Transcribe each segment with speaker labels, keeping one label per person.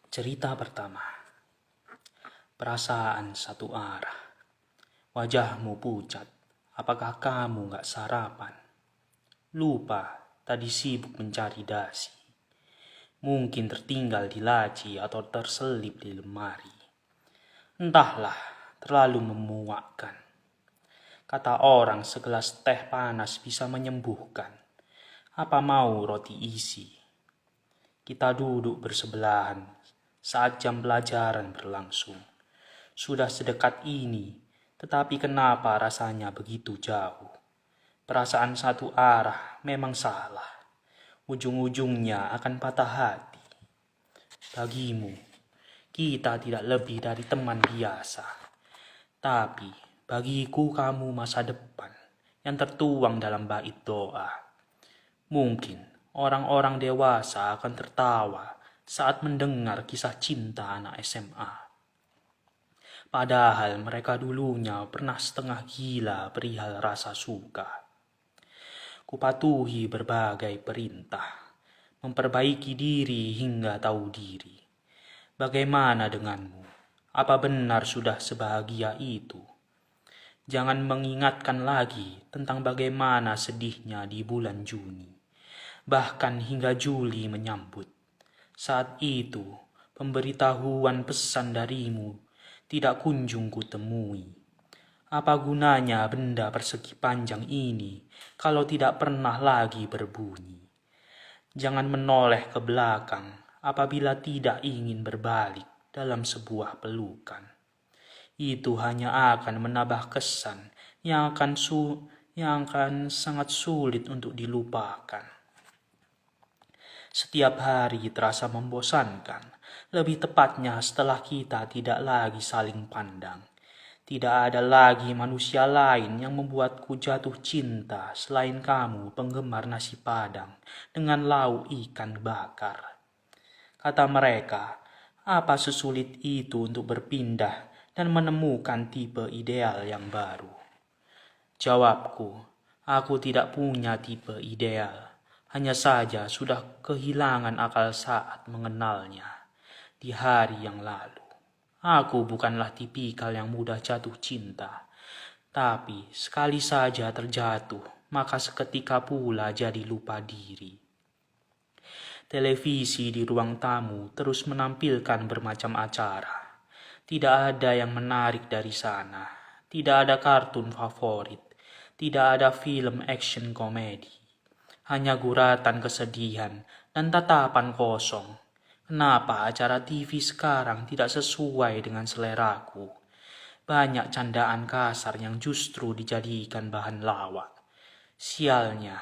Speaker 1: Cerita pertama. Perasaan satu arah. Wajahmu pucat. Apakah kamu gak sarapan? Lupa, tadi sibuk mencari dasi. Mungkin tertinggal di laci atau terselip di lemari. Entahlah, terlalu memuakkan. Kata orang segelas teh panas bisa menyembuhkan. Apa mau roti isi? Kita duduk bersebelahan saat jam pelajaran berlangsung. Sudah sedekat ini, tetapi kenapa rasanya begitu jauh? Perasaan satu arah memang salah. Ujung-ujungnya akan patah hati. Bagimu, kita tidak lebih dari teman biasa. Tapi bagiku kamu masa depan yang tertuang dalam bait doa. Mungkin orang-orang dewasa akan tertawa saat mendengar kisah cinta anak SMA. Padahal mereka dulunya pernah setengah gila perihal rasa suka. Kupatuhi berbagai perintah, memperbaiki diri hingga tahu diri. Bagaimana denganmu? Apa benar sudah sebahagia itu? Jangan mengingatkan lagi tentang bagaimana sedihnya di bulan Juni. Bahkan hingga Juli menyambut. Saat itu, pemberitahuan pesan darimu tidak kunjung kutemui. Apa gunanya benda persegi panjang ini kalau tidak pernah lagi berbunyi? Jangan menoleh ke belakang apabila tidak ingin berbalik dalam sebuah pelukan. Itu hanya akan menambah kesan yang akan sangat sulit untuk dilupakan. Setiap hari terasa membosankan, lebih tepatnya setelah kita tidak lagi saling pandang. Tidak ada lagi manusia lain yang membuatku jatuh cinta selain kamu penggemar nasi padang dengan lauk ikan bakar. Kata mereka, apa sesulit itu untuk berpindah dan menemukan tipe ideal yang baru? Jawabku, aku tidak punya tipe ideal. Hanya saja sudah kehilangan akal saat mengenalnya di hari yang lalu. Aku bukanlah tipikal yang mudah jatuh cinta. Tapi sekali saja terjatuh, maka seketika pula jadi lupa diri. Televisi di ruang tamu terus menampilkan bermacam acara. Tidak ada yang menarik dari sana. Tidak ada kartun favorit. Tidak ada film action komedi. Hanya guratan kesedihan dan tatapan kosong. Kenapa acara TV sekarang tidak sesuai dengan seleraku? Banyak candaan kasar yang justru dijadikan bahan lawak. Sialnya,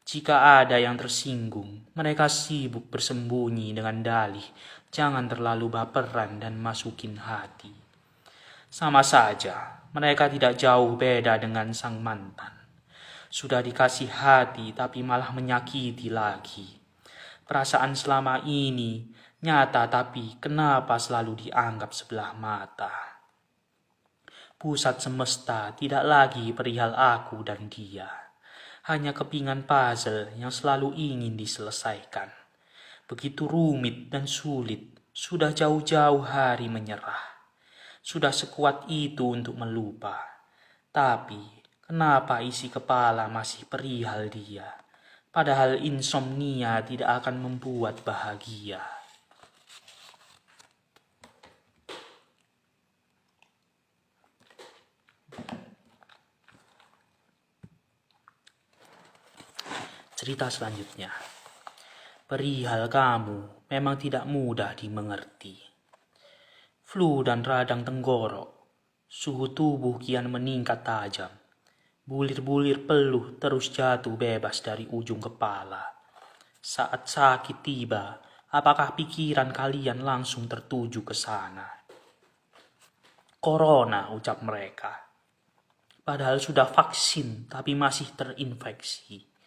Speaker 1: jika ada yang tersinggung, mereka sibuk bersembunyi dengan dalih, jangan terlalu baperan dan masukin hati. Sama saja, mereka tidak jauh beda dengan sang mantan. Sudah dikasih hati tapi malah menyakiti lagi. Perasaan selama ini nyata tapi kenapa selalu dianggap sebelah mata? Pusat semesta tidak lagi perihal aku dan dia. Hanya kepingan puzzle yang selalu ingin diselesaikan. Begitu rumit dan sulit, sudah jauh-jauh hari menyerah. Sudah sekuat itu untuk melupa. Tapi kenapa isi kepala masih perihal dia? Padahal insomnia tidak akan membuat bahagia. Cerita selanjutnya. Perihal kamu memang tidak mudah dimengerti. Flu dan radang tenggorok, suhu tubuh kian meningkat tajam. Bulir-bulir peluh terus jatuh bebas dari ujung kepala. Saat sakit tiba, apakah pikiran kalian langsung tertuju ke sana? Corona, ucap mereka. Padahal sudah vaksin tapi masih terinfeksi.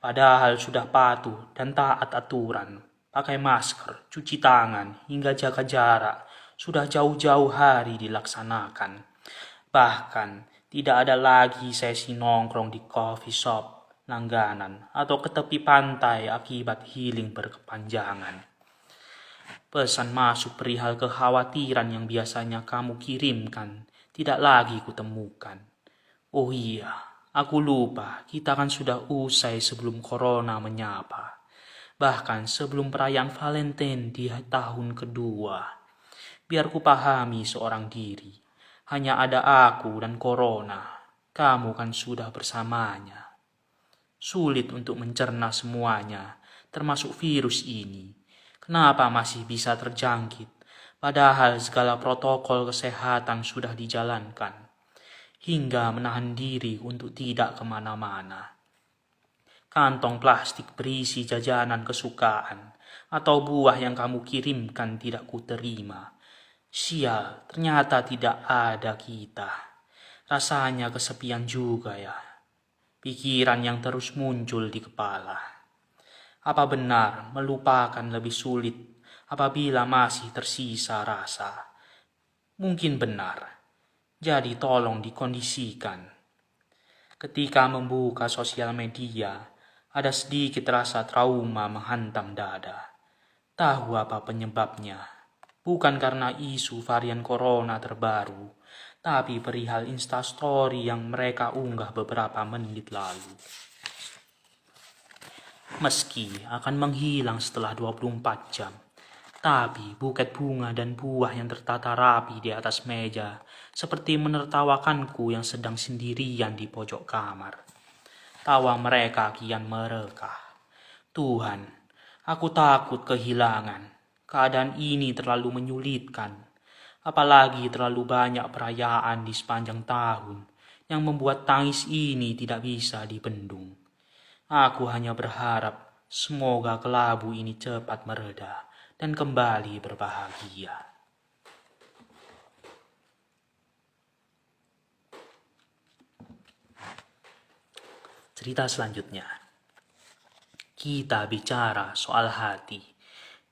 Speaker 1: Padahal sudah patuh dan taat aturan, pakai masker, cuci tangan, hingga jaga jarak, sudah jauh-jauh hari dilaksanakan. Bahkan tidak ada lagi sesi nongkrong di coffee shop, langganan, atau ke tepi pantai akibat healing berkepanjangan. Pesan masuk perihal kekhawatiran yang biasanya kamu kirimkan tidak lagi kutemukan. Oh iya, aku lupa kita kan sudah usai sebelum corona menyapa. Bahkan sebelum perayaan Valentine di tahun kedua. Biar ku pahami seorang diri. Hanya ada aku dan corona. Kamu kan sudah bersamanya. Sulit untuk mencerna semuanya, termasuk virus ini. Kenapa masih bisa terjangkit? Padahal segala protokol kesehatan sudah dijalankan. Hingga menahan diri untuk tidak kemana-mana. Kantong plastik berisi jajanan kesukaan atau buah yang kamu kirimkan tidak kuterima. Sial, ternyata tidak ada kita. Rasanya kesepian juga ya. Pikiran yang terus muncul di kepala. Apa benar melupakan lebih sulit apabila masih tersisa rasa? Mungkin benar. Jadi tolong dikondisikan. Ketika membuka sosial media, ada sedikit rasa trauma menghantam dada. Tahu apa penyebabnya? Bukan karena isu varian corona terbaru, tapi perihal instastory yang mereka unggah beberapa menit lalu. Meski akan menghilang setelah 24 jam, tapi buket bunga dan buah yang tertata rapi di atas meja seperti menertawakanku yang sedang sendirian di pojok kamar. Tawa mereka kian merekah. Tuhan, aku takut kehilangan. Keadaan ini terlalu menyulitkan. Apalagi terlalu banyak perayaan di sepanjang tahun yang membuat tangis ini tidak bisa dibendung. Aku hanya berharap semoga kelabu ini cepat mereda dan kembali berbahagia. Cerita selanjutnya. Kita bicara soal hati,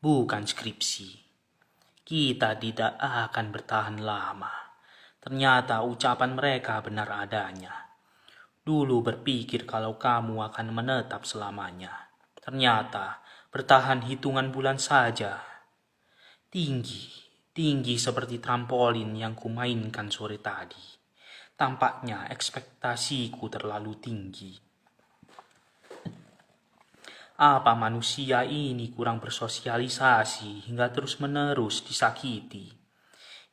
Speaker 1: bukan skripsi. Kita tidak akan bertahan lama. Ternyata ucapan mereka benar adanya. Dulu berpikir kalau kamu akan menetap selamanya. Ternyata bertahan hitungan bulan saja. Tinggi seperti trampolin yang kumainkan sore tadi. Tampaknya ekspektasiku terlalu tinggi. Apa manusia ini kurang bersosialisasi hingga terus-menerus disakiti?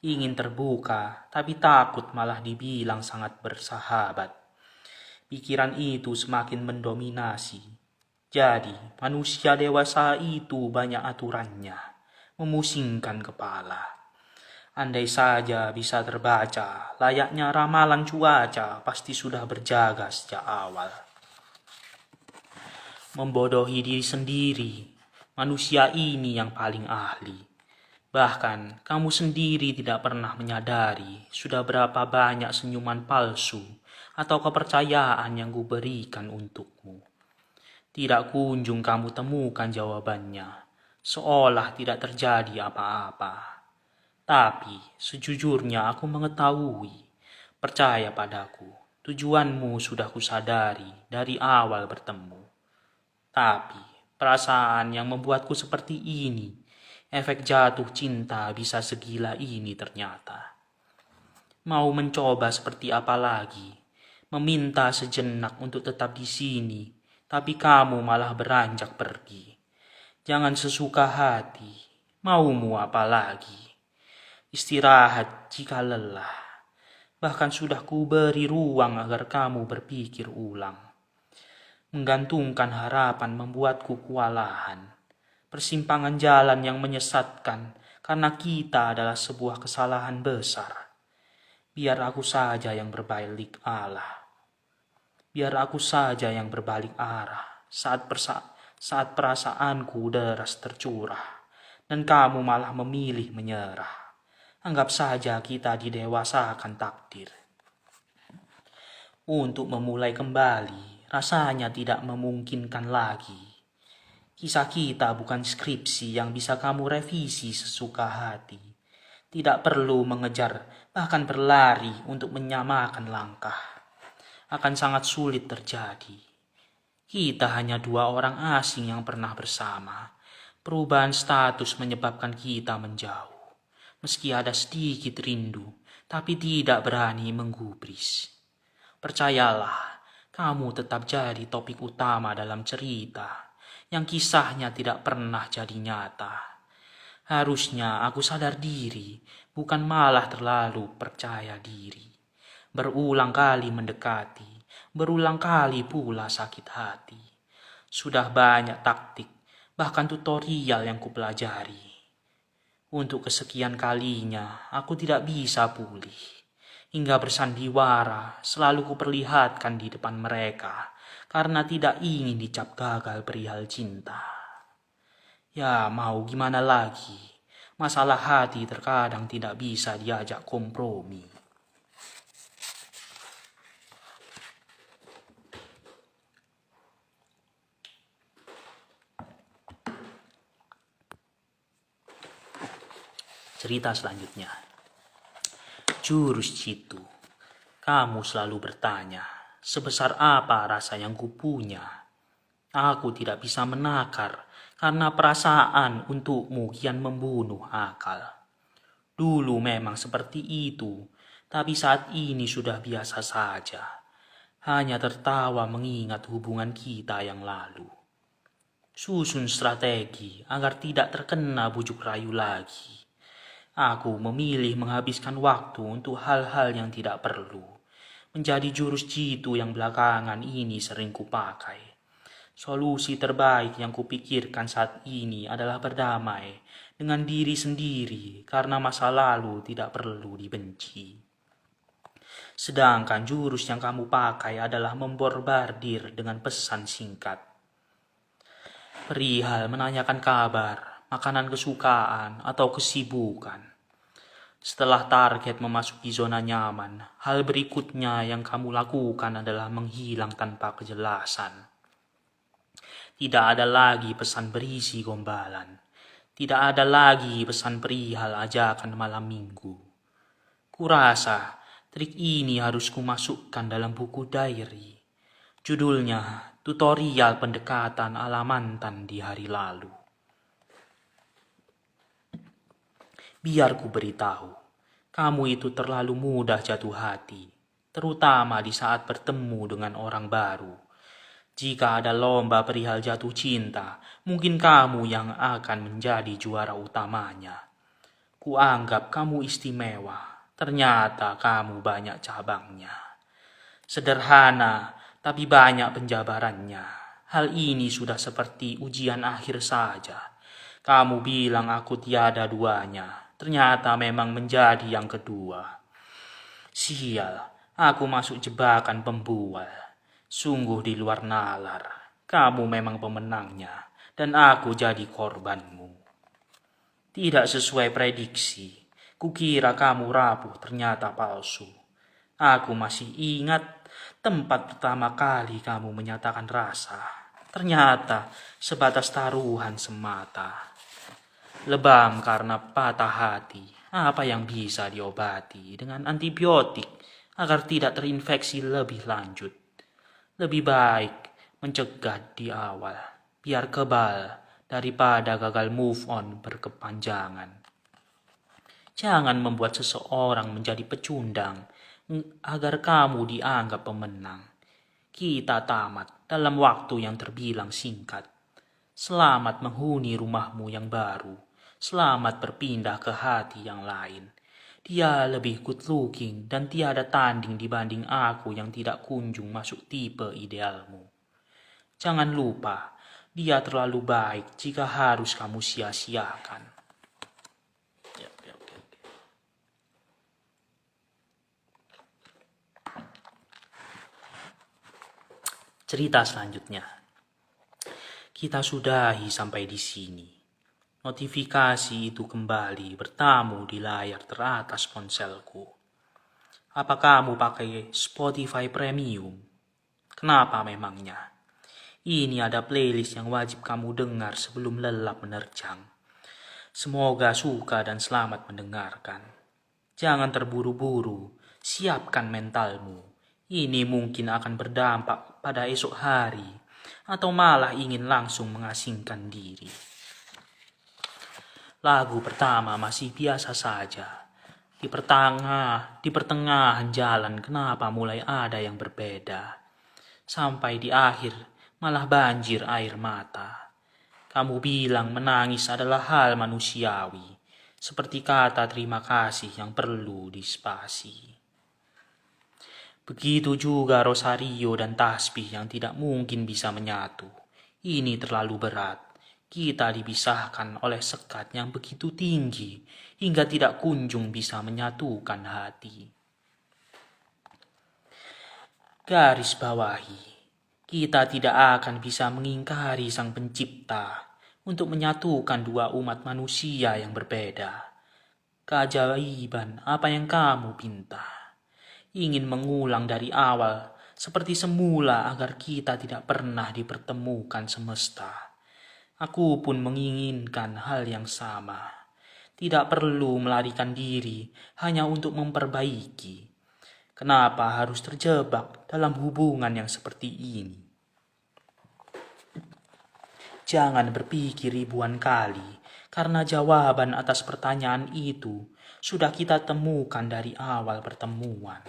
Speaker 1: Ingin terbuka, tapi takut malah dibilang sangat bersahabat. Pikiran itu semakin mendominasi. Jadi, manusia dewasa itu banyak aturannya, memusingkan kepala. Andai saja bisa terbaca, layaknya ramalan cuaca pasti sudah berjaga sejak awal. Membodohi diri sendiri, manusia ini yang paling ahli. Bahkan kamu sendiri tidak pernah menyadari sudah berapa banyak senyuman palsu atau kepercayaan yang kuberikan untukmu. Tidak kunjung kamu temukan jawabannya, seolah tidak terjadi apa-apa. Tapi sejujurnya aku mengetahui, percaya padaku, tujuanmu sudah kusadari dari awal bertemu. Tapi perasaan yang membuatku seperti ini, efek jatuh cinta bisa segila ini ternyata. Mau mencoba seperti apa lagi? Meminta sejenak untuk tetap di sini, tapi kamu malah beranjak pergi. Jangan sesuka hati, maumu apa lagi? Istirahat jika lelah. Bahkan sudah kuberi ruang agar kamu berpikir ulang. Menggantungkan harapan membuatku kewalahan. Persimpangan jalan yang menyesatkan karena kita adalah sebuah kesalahan besar. Biar aku saja yang berbalik arah. Biar aku saja yang berbalik arah saat perasaanku deras tercurah dan kamu malah memilih menyerah. Anggap saja kita didewasakan takdir. Untuk memulai kembali, rasanya tidak memungkinkan lagi. Kisah kita bukan skripsi yang bisa kamu revisi sesuka hati. Tidak perlu mengejar, bahkan berlari untuk menyamakan langkah. Akan sangat sulit terjadi. Kita hanya dua orang asing yang pernah bersama. Perubahan status menyebabkan kita menjauh. Meski ada sedikit rindu, tapi tidak berani menggubris. Percayalah, kamu tetap jadi topik utama dalam cerita yang kisahnya tidak pernah jadi nyata. Harusnya aku sadar diri, bukan malah terlalu percaya diri. Berulang kali mendekati, berulang kali pula sakit hati. Sudah banyak taktik, bahkan tutorial yang kupelajari. Untuk kesekian kalinya, aku tidak bisa pulih. Hingga bersandiwara, selalu kuperlihatkan di depan mereka, karena tidak ingin dicap gagal perihal cinta. Ya, mau gimana lagi? Masalah hati terkadang tidak bisa diajak kompromi. Cerita selanjutnya. Jurus jitu. Kamu selalu bertanya, sebesar apa rasa yang kupunya? Aku tidak bisa menakar, karena perasaan untukmu kian membunuh akal. Dulu memang seperti itu, tapi saat ini sudah biasa saja. Hanya tertawa mengingat hubungan kita yang lalu. Susun strategi agar tidak terkena bujuk rayu lagi. Aku memilih menghabiskan waktu untuk hal-hal yang tidak perlu. Menjadi jurus jitu yang belakangan ini sering kupakai. Solusi terbaik yang kupikirkan saat ini adalah berdamai dengan diri sendiri karena masa lalu tidak perlu dibenci. Sedangkan jurus yang kamu pakai adalah memborbardir dengan pesan singkat. Perihal menanyakan kabar, makanan kesukaan, atau kesibukan. Setelah target memasuki zona nyaman, hal berikutnya yang kamu lakukan adalah menghilang tanpa kejelasan. Tidak ada lagi pesan berisi gombalan. Tidak ada lagi pesan perihal ajakan malam minggu. Kurasa trik ini harus kumasukkan dalam buku diary. Judulnya Tutorial Pendekatan ala Mantan di Hari Lalu. Biar ku beritahu, kamu itu terlalu mudah jatuh hati, terutama di saat bertemu dengan orang baru. Jika ada lomba perihal jatuh cinta, mungkin kamu yang akan menjadi juara utamanya. Kuanggap kamu istimewa, ternyata kamu banyak cabangnya. Sederhana, tapi banyak penjabarannya. Hal ini sudah seperti ujian akhir saja. Kamu bilang aku tiada duanya. Ternyata memang menjadi yang kedua. Sial, aku masuk jebakan pembual. Sungguh di luar nalar. Kamu memang pemenangnya, dan aku jadi korbanmu. Tidak sesuai prediksi. Kukira kamu rapuh, ternyata palsu. Aku masih ingat tempat pertama kali kamu menyatakan rasa. Ternyata sebatas taruhan semata. Lebam karena patah hati, apa yang bisa diobati dengan antibiotik agar tidak terinfeksi lebih lanjut? Lebih baik mencegah di awal, biar kebal daripada gagal move on berkepanjangan. Jangan membuat seseorang menjadi pecundang agar kamu dianggap pemenang. Kita tamat dalam waktu yang terbilang singkat. Selamat menghuni rumahmu yang baru. Selamat berpindah ke hati yang lain. Dia lebih good looking dan tiada tanding dibanding aku yang tidak kunjung masuk tipe idealmu. Jangan lupa, dia terlalu baik jika harus kamu sia-siakan. Cerita selanjutnya. Kita sudahi sampai di sini. Notifikasi itu kembali bertamu di layar teratas ponselku. Apa kamu pakai Spotify Premium? Kenapa memangnya? Ini ada playlist yang wajib kamu dengar sebelum lelap menerjang. Semoga suka dan selamat mendengarkan. Jangan terburu-buru, siapkan mentalmu. Ini mungkin akan berdampak pada esok hari, atau malah ingin langsung mengasingkan diri. Lagu pertama masih biasa saja. Di pertengahan jalan kenapa mulai ada yang berbeda. Sampai di akhir malah banjir air mata. Kamu bilang menangis adalah hal manusiawi, seperti kata terima kasih yang perlu dispasi. Begitu juga rosario dan tasbih yang tidak mungkin bisa menyatu. Ini terlalu berat. Kita dipisahkan oleh sekat yang begitu tinggi hingga tidak kunjung bisa menyatukan hati. Garis bawahi, kita tidak akan bisa mengingkari Sang Pencipta untuk menyatukan dua umat manusia yang berbeda. Keajaiban apa yang kamu pinta? Ingin mengulang dari awal seperti semula agar kita tidak pernah dipertemukan semesta. Aku pun menginginkan hal yang sama. Tidak perlu melarikan diri hanya untuk memperbaiki. Kenapa harus terjebak dalam hubungan yang seperti ini? Jangan berpikir ribuan kali, karena jawaban atas pertanyaan itu sudah kita temukan dari awal pertemuan.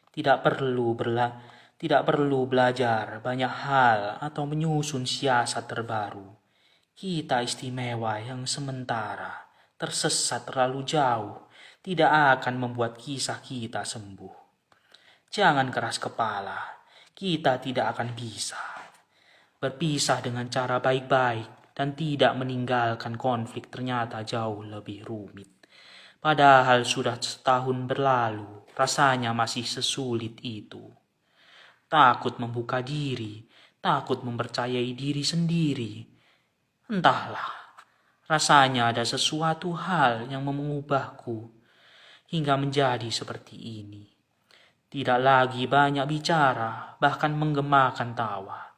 Speaker 1: Tidak perlu belajar banyak hal atau menyusun siasat terbaru. Kita istimewa yang sementara, tersesat terlalu jauh, tidak akan membuat kisah kita sembuh. Jangan keras kepala, kita tidak akan bisa berpisah dengan cara baik-baik dan tidak meninggalkan konflik ternyata jauh lebih rumit. Padahal sudah setahun berlalu, rasanya masih sesulit itu. Takut membuka diri, takut mempercayai diri sendiri. Entahlah, rasanya ada sesuatu hal yang mengubahku hingga menjadi seperti ini. Tidak lagi banyak bicara, bahkan menggemakan tawa.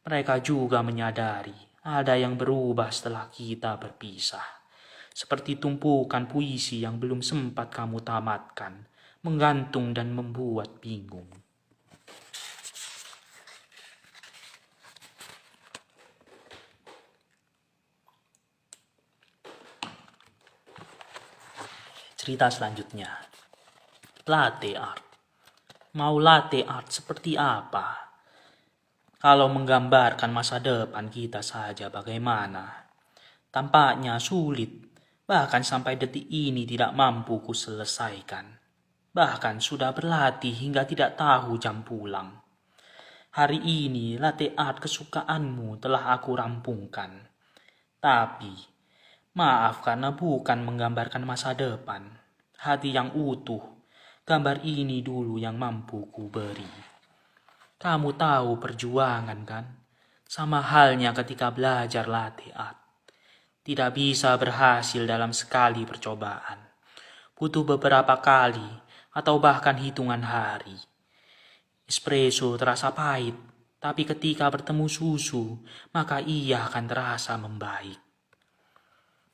Speaker 1: Mereka juga menyadari ada yang berubah setelah kita berpisah. Seperti tumpukan puisi yang belum sempat kamu tamatkan, menggantung dan membuat bingung. Cerita selanjutnya, latte art. Mau latte art seperti apa? Kalau menggambarkan masa depan kita saja bagaimana? Tampaknya sulit. Bahkan sampai detik ini tidak mampu kuselesaikan. Bahkan sudah berlatih hingga tidak tahu jam pulang. Hari ini latte art kesukaanmu telah aku rampungkan. Tapi, maaf karena bukan menggambarkan masa depan. Hati yang utuh, gambar ini dulu yang mampu ku beri. Kamu tahu perjuangan kan? Sama halnya ketika belajar latte art. Tidak bisa berhasil dalam sekali percobaan. Butuh beberapa kali atau bahkan hitungan hari. Espresso terasa pahit, tapi ketika bertemu susu, maka ia akan terasa membaik.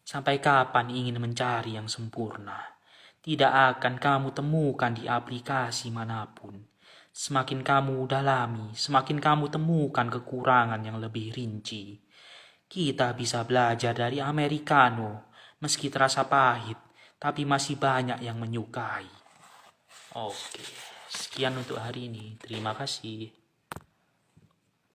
Speaker 1: Sampai kapan ingin mencari yang sempurna? Tidak akan kamu temukan di aplikasi manapun. Semakin kamu dalami, semakin kamu temukan kekurangan yang lebih rinci. Kita bisa belajar dari Americano, meski terasa pahit, tapi masih banyak yang menyukai. Oke, sekian untuk hari ini. Terima kasih.